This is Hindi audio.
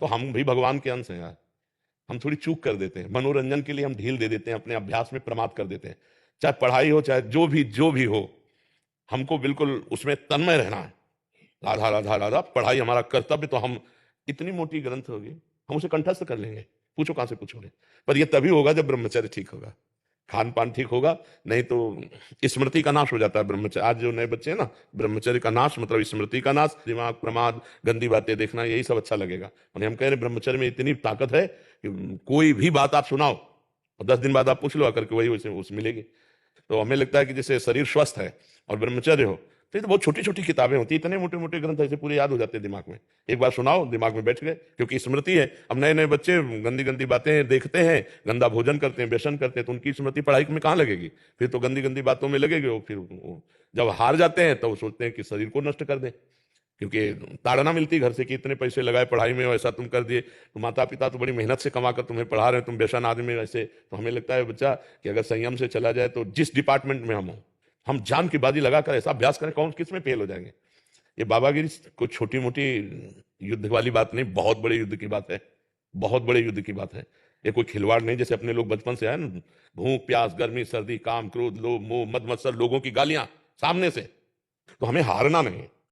तो हम भी भगवान के अंश हैं यार। हम थोड़ी चूक कर देते हैं, मनोरंजन के लिए हम ढील दे देते हैं, अपने अभ्यास में प्रमाद कर देते हैं। चाहे पढ़ाई हो, चाहे जो भी हो, हमको बिल्कुल उसमें तन्मय रहना है। राधा राधा राधा पढ़ाई हमारा कर्तव्य, तो हम इतनी मोटी ग्रंथ होगी, हम उसे कंठस्थ कर लेंगे, पूछो कहां से पूछोगे। पर यह तभी होगा जब ब्रह्मचर्य ठीक होगा, खान पान ठीक होगा। नहीं तो स्मृति का नाश हो जाता है ब्रह्मचर्य। आज जो नए बच्चे हैं ना, ब्रह्मचर्य का नाश मतलब स्मृति का नाश, दिमाग प्रमाद, गंदी बातें देखना, यही सब अच्छा लगेगा। और हम कह रहे ब्रह्मचर्य में इतनी ताकत है कि कोई भी बात आप सुनाओ और 10 दिन बाद आप पूछ लो आकर के, वही उसे मिलेगी। तो हमें लगता है कि जैसे शरीर स्वस्थ है और ब्रह्मचर्य हो, तो ये तो बहुत छोटी छोटी किताबें होती हैं, इतने मोटे मोटे ग्रंथ ऐसे पूरे याद हो जाते हैं दिमाग में। एक बार सुनाओ, दिमाग में बैठ गए, क्योंकि स्मृति है। अब नए नए बच्चे गंदी गंदी बातें देखते हैं, गंदा भोजन करते हैं, व्यसन करते हैं, तो उनकी स्मृति पढ़ाई में कहाँ लगेगी? फिर तो गंदी गंदी बातों में लगेगी। जब हार जाते हैं तो सोचते हैं कि शरीर को नष्ट कर दें, क्योंकि ताड़ना मिलती घर से कि इतने पैसे लगाए पढ़ाई में, ऐसा तुम कर दिए, तो माता पिता तो बड़ी मेहनत से कमा कर तुम्हें पढ़ा रहे हैं, तुम व्यसन आदमी में ऐसे। तो हमें लगता है बच्चा कि अगर संयम से चला जाए तो जिस डिपार्टमेंट में हम हो, हम जान की बाजी लगाकर ऐसा अभ्यास करें, कौन किस में फेल हो जाएंगे। ये बाबागिरी कोई छोटी मोटी युद्ध वाली बात नहीं, बहुत बड़े युद्ध की बात है, बहुत बड़े युद्ध की बात है। ये कोई खिलवाड़ नहीं, जैसे अपने लोग बचपन से आए ना, भूख प्यास गर्मी सर्दी काम क्रोध लोभ मोह मद मत्सर, लोगों की गालियां सामने से। तो हमें हारना नहीं,